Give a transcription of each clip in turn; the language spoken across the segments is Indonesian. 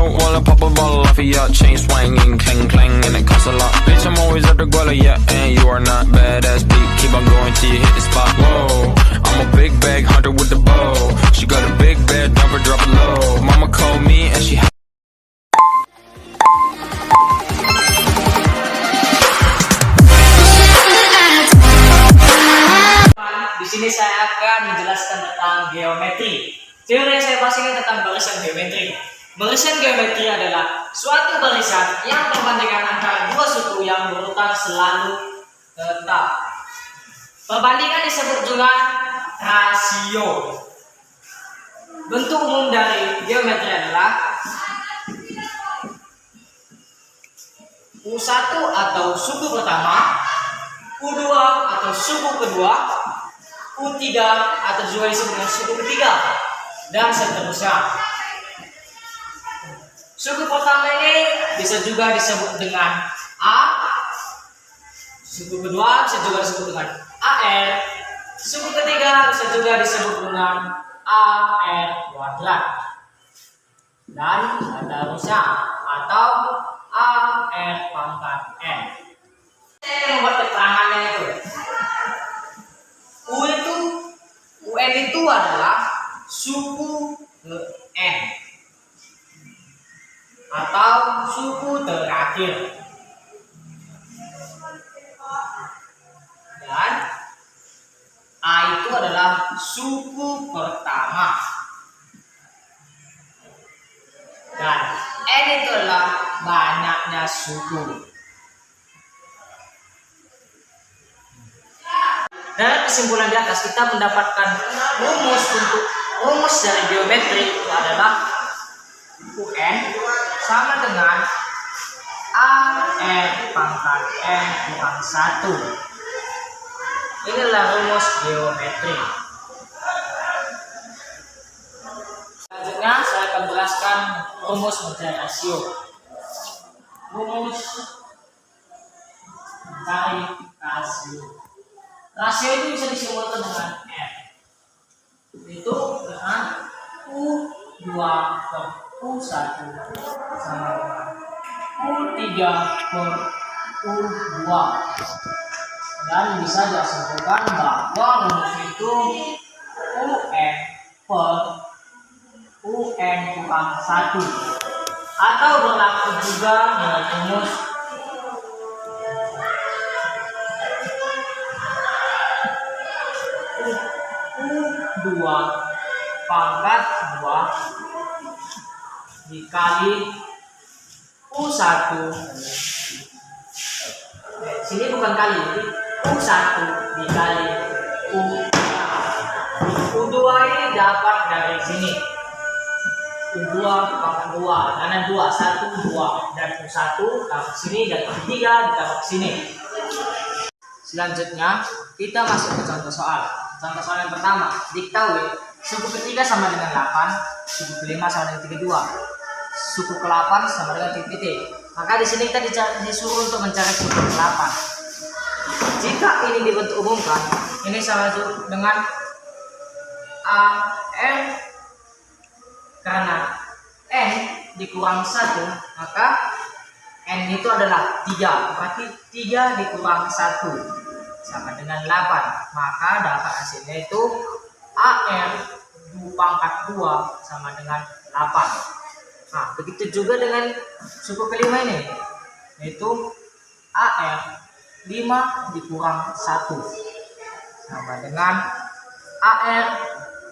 out while I pop a bottle off of ya. Chain swinging, clang clang, and it costs a lot. Bitch, I'm always at the guala, yeah, and you are not badass beat. Keep on going till you hit the spot. Whoa, I'm a big bag hunter with the bow. She got a big bed, never drop it low. Mama called me and she. Di sini saya akan menjelaskan tentang geometri. Teori yang saya bahas ini tentang barisan geometri. Barisan geometri adalah suatu barisan yang perbandingan antara dua suku yang berurutan selalu tetap. Perbandingan disebut juga rasio. Bentuk umum dari geometri adalah U1 atau suku pertama, U2 atau suku kedua, U3 atau juga disebut dengan suku ketiga, dan seterusnya. Suku pertama ini bisa juga disebut dengan A, suku kedua bisa juga disebut dengan AR, suku ketiga bisa juga disebut dengan AR kuadrat, dan seterusnya, atau AR pangkat N. Saya membuat keterangannya itu. UN itu adalah suku ke N atau suku terakhir, dan A itu adalah suku pertama, dan N itu adalah banyaknya suku. Dalam kesimpulan di atas kita mendapatkan rumus dari geometri itu adalah UN sama dengan AR pangkat N kurang 1. Inilah rumus geometri. Selanjutnya saya akan menjelaskan rumus mencari rasio. Rumus mencari rasio. Rasio itu bisa disimbolkan dengan R, itu dengan U2 per U1 sama dengan U3 per U2, dan bisa disimpulkan bahwa rumus itu UN per UN kurang 1, atau berlaku juga dengan rumus U2 pangkat 2 dikali U1. Sini bukan kali, jadi U1 dikali U2 ini dapat dari sini. U2 pangkat 2, kanan 2, 1, 2, dan U1 dapat sini, dan U3 dapat sini. Selanjutnya kita masuk ke contoh soal. Contoh soal yang pertama, diketahui suku ketiga sama dengan 8, suku kelima sama dengan 32, suku ke-8 sama dengan titik. Maka di sini kita disuruh untuk mencari suku ke-8. Jika ini dibentuk umumkan, ini sama dengan AR, karena N dikurang 1, maka N itu adalah 3, berarti 3 dikurang 1 sama dengan 8, maka dapat hasilnya itu AR pangkat 2 sama dengan 8. Nah, begitu juga dengan suku kelima ini, yaitu AR 5 dikurang 1 sama dengan AR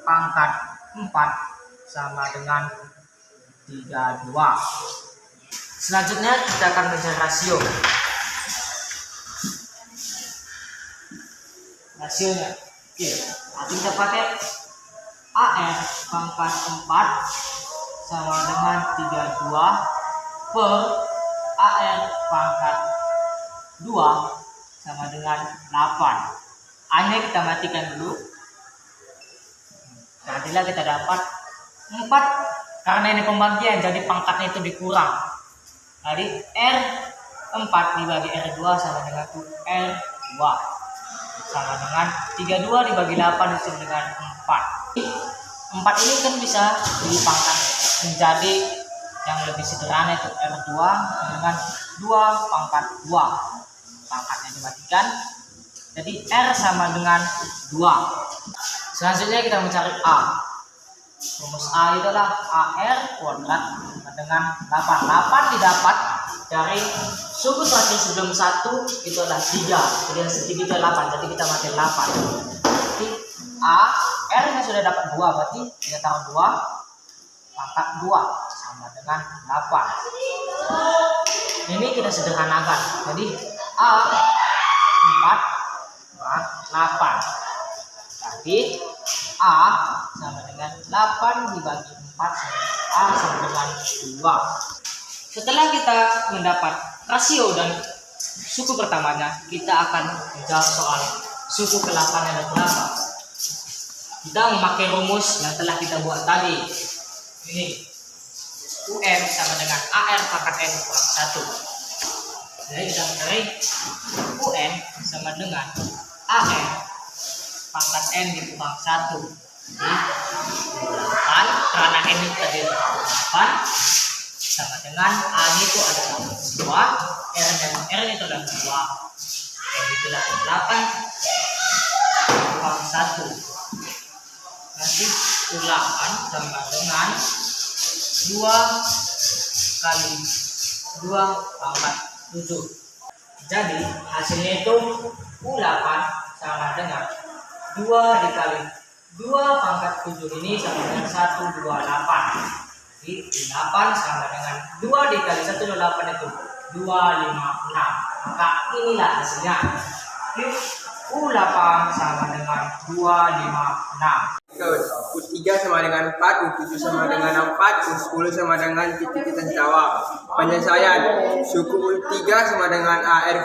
pangkat 4 sama dengan 32. Selanjutnya kita akan mencari rasio. Rasionya, oke, nanti kita pakai AR pangkat 4 sama dengan 32 per AR pangkat 2 sama dengan 8. A-nya kita matikan dulu. Nantilah kita dapat 4, karena ini pembagian jadi pangkatnya itu dikurang. Jadi R4 dibagi R2 sama dengan R2 sama dengan 32 dibagi 8 sama dengan 4. 4 ini kan bisa dipangkat menjadi yang lebih sederhana itu R2 dengan 2 pangkat 2. Pangkatnya dimatikan. Jadi R sama dengan 2. Selanjutnya kita mencari A. Rumus A itu adalah AR kuadrat sama dengan 8. 8 didapat dari suku terakhir sebelum 1 itu adalah 3. Jadi yang segitiga 8. Jadi kita pakai 8. Jadi A, R nya sudah dapat 2. Berarti kita taruh 2 pangkat 2 sama dengan 8. Ini kita sederhanakan. Jadi A 4 8. Jadi A sama dengan 8 dibagi 4 A sama dengan 2. Setelah kita mendapat rasio dan suku pertamanya, kita akan menjawab soal suku ke-8 dan ke-8. Kita memakai rumus yang telah kita buat tadi. Ini UN sama dengan AR pangkat N kurang 1. Jadi kita mencari UN sama dengan AR pangkat N dikurang 1. Jadi 8 karena N itu tadi 8 sama dengan A itu adalah 2, R dan R itu adalah 2. N itu adalah 8 dikurang 1. Nanti 8 sama dengan 2 kali 2 pangkat 7. Jadi hasilnya itu U8 sama dengan 2 dikali 2 pangkat 7 ini sama dengan 128. Jadi 8 sama dengan 2 dikali 128 itu 256. Maka inilah hasilnya. U8 sama dengan 256. U3 sama dengan 4, U7 sama dengan 4, U10 sama dengan titik jawab. Penyelesaian suku U3 sama dengan AR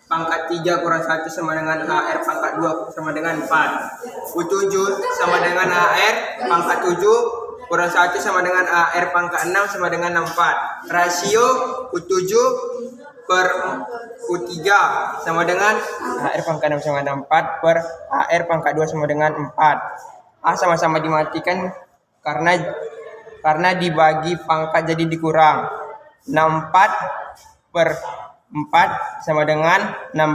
pangkat 3 kurang 1 sama dengan AR pangkat 2 sama dengan 4. U7 sama dengan AR pangkat 7 kurang 1 sama dengan AR pangkat 6 sama dengan 4. Rasio U7 per U3 sama dengan AR pangkat 6 sama dengan 4 per AR pangkat 2 sama dengan 4. A sama-sama dimatikan karena dibagi pangkat jadi dikurang. 64 per 4 sama dengan 16.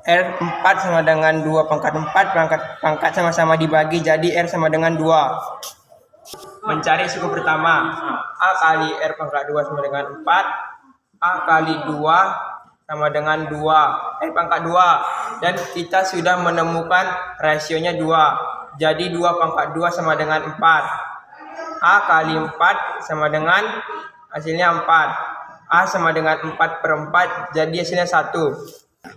R4 sama dengan 2 pangkat 4, pangkat sama-sama dibagi jadi R sama dengan 2. Mencari suku pertama. A kali R pangkat 2 sama dengan 4. A kali 2 sama dengan 2. R pangkat 2. Dan kita sudah menemukan rasionya 2. Jadi 2 pangkat 2 sama dengan 4. A kali 4 sama dengan hasilnya 4. A sama dengan 4 per 4, jadi hasilnya 1.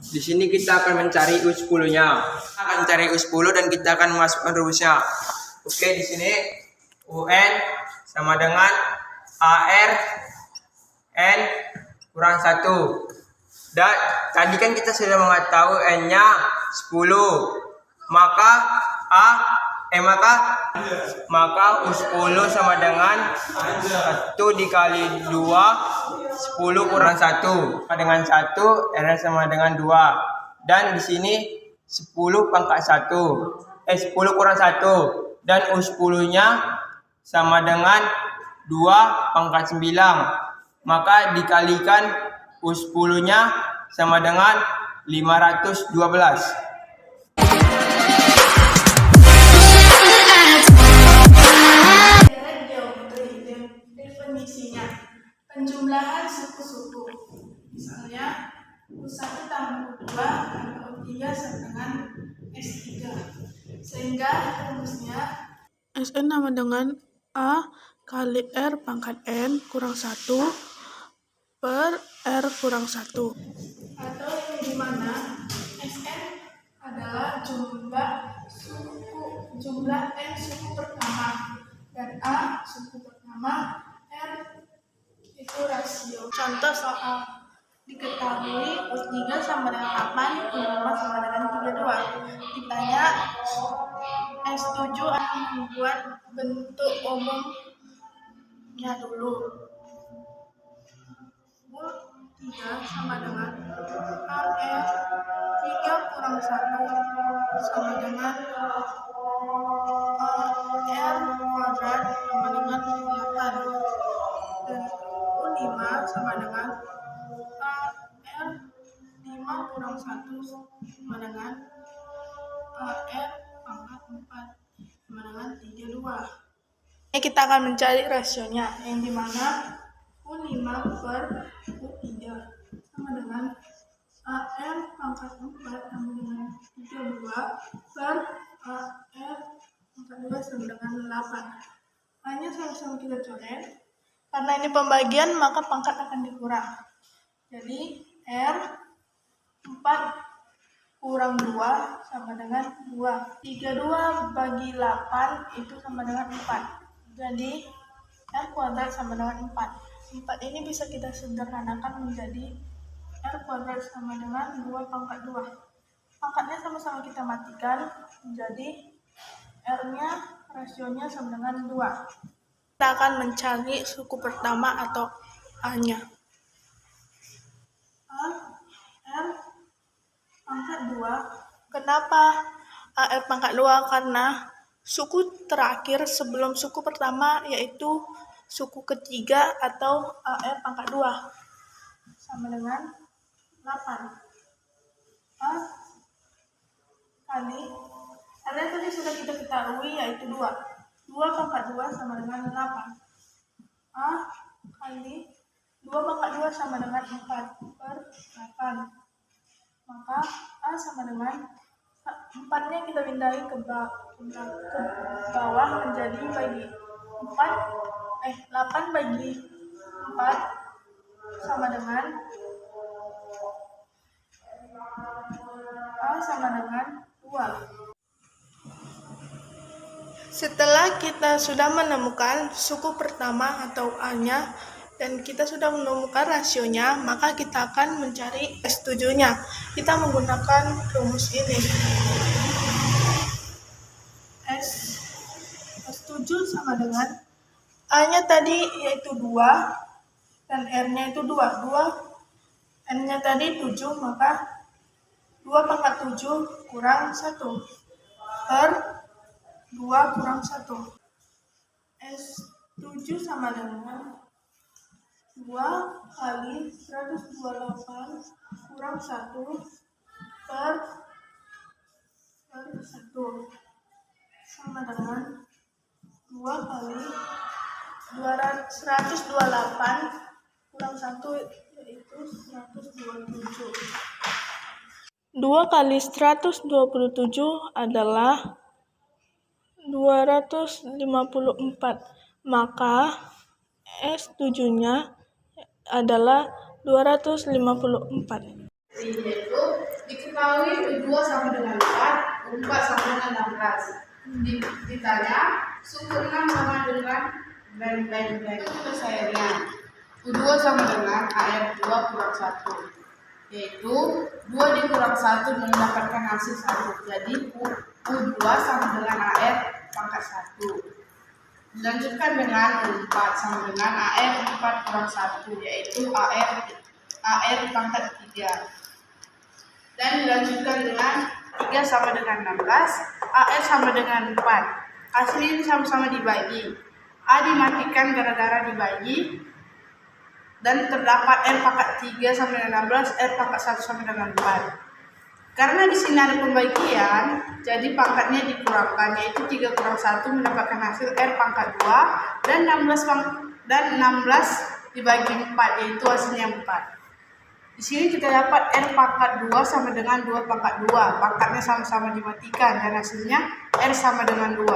Di sini kita akan mencari U10-nya. Kita akan mencari U10 dan kita akan memasukkan rumusnya. Oke, di sini UN sama dengan AR N kurang 1. Dan tadi kan kita sudah mengetahui N-nya 10. Maka U10 sama dengan 1 dikali 2, 10 kurang 1 dengan 1, R sama dengan 2. Dan di sini 10 pangkat 1, 10 kurang 1, dan U10-nya sama dengan 2 pangkat 9. Maka dikalikan U10-nya sama dengan 512. Definisinya, penjumlahan suku-suku. Misalnya, U1 tambah U2 tambah U3 sama dengan S3. Sehingga rumusnya Sn sama dengan A kali R pangkat N kurang 1 per R kurang 1. Atau yang dimana Sn adalah jumlah N suku pertama dan A suku pertama, R itu rasio. Contoh soal diketahui U3 sama dengan 8, U5 sama dengan 32. Ditanya S7 akan membuat bentuk umumnya dulu. U3 sama dengan AR 3 kurang 1 sama dengan R kuadrat sama dengan 8. sama dengan AR 5 kurang 1 sama dengan AR pangkat 4 sama dengan 32. Ini kita akan mencari rasionya, yang dimana U5 per U3 sama dengan AR pangkat 4 sama dengan 32 per AR pangkat 2 sama dengan 8. Hanya sama-sama kita coret. Karena ini pembagian, maka pangkat akan dikurang. Jadi R 4 kurang 2 sama dengan 2. 32 bagi 8 itu sama dengan 4. Jadi R kuadrat sama dengan 4. 4 ini bisa kita sederhanakan menjadi R kuadrat sama dengan 2 pangkat 2. Pangkatnya sama-sama kita matikan, jadi R-nya rasionya sama dengan 2. Kita akan mencari suku pertama atau A-nya. R pangkat 2. Kenapa AR pangkat 2? Karena suku terakhir sebelum suku pertama yaitu suku ketiga atau AR pangkat 2 sama dengan 8. A kali yang tadi sudah kita ketahui yaitu 2. 2 pangkat 2 sama dengan 8. A kali 2 pangkat 2 sama dengan 4 per 8. Maka A sama dengan 4-nya kita pindahin ke bawah menjadi bagi 8 bagi 4 sama dengan A sama dengan 2. Setelah kita sudah menemukan suku pertama atau A-nya dan kita sudah menemukan rasionya, maka kita akan mencari S7-nya. Kita menggunakan rumus ini. S7 sama dengan A-nya tadi yaitu 2 dan R-nya itu 2. N-nya tadi 7, maka 2 pangkat 7 kurang 1 per 2 kurang 1. S7 sama dengan 2 kali 128 kurang 1 per 1 sama dengan 2 kali 128 kurang 1 yaitu 127. 2 kali 127 adalah 254, maka S7-nya adalah 254. Yaitu diketahui U2 sama dengan 4, U4 sama dengan 16. Ditanya suku 6 sama dengan blank. Itu penyelesaiannya. U2 sama dengan AR 2 kurang 1, yaitu 2 dikurang 1 mendapatkan hasil 1. Jadi U2 sama dengan AR pangkat 1. Dilanjutkan dengan U4 sama dengan AR 4 kurang 1, yaitu AR pangkat 3. Dan dilanjutkan dengan 3 sama dengan 16, AR sama dengan 4. Hasil ini sama-sama dibagi. A dimatikan gara-gara dibagi. Dan terdapat R pangkat 3 sama dengan 16, R pangkat 1 sama dengan 4. Karena di sini ada pembagian, jadi pangkatnya dikurangkan, yaitu 3 kurang 1 mendapatkan hasil R pangkat 2 dan 16 dibagi 4, yaitu hasilnya 4. Di sini kita dapat R pangkat 2 sama dengan 2 pangkat 2. Pangkatnya sama-sama dimatikan dan hasilnya R sama dengan 2.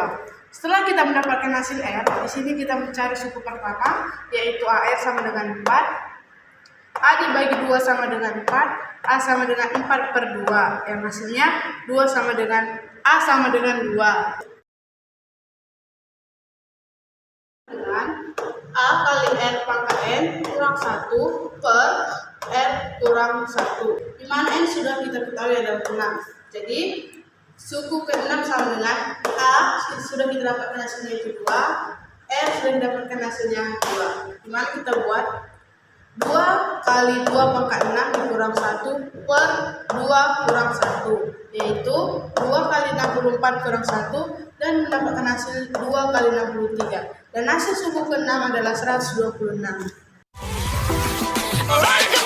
Setelah kita mendapatkan hasil R, di sini kita mencari suku pertama, yaitu AR sama dengan 4. A dibagi 2 sama dengan 4, A sama dengan 4 per 2, yang hasilnya 2 sama dengan A sama dengan 2. Dengan A kali R pangkat N kurang 1 per R kurang 1, dimana N sudah kita ketahui adalah 6. Jadi suku ke-6 sama dengan A sudah kita dapatkan hasilnya itu 2, R sudah didapatkan hasilnya 2. Dimana kita buat 2 kali 2 pangkat 6 dikurang 1 per 2 kurang 1, yaitu 2 kali 64 kurang 1 dan mendapatkan hasil 2 kali 63. Dan hasil suku ke-6 adalah 126. Alright.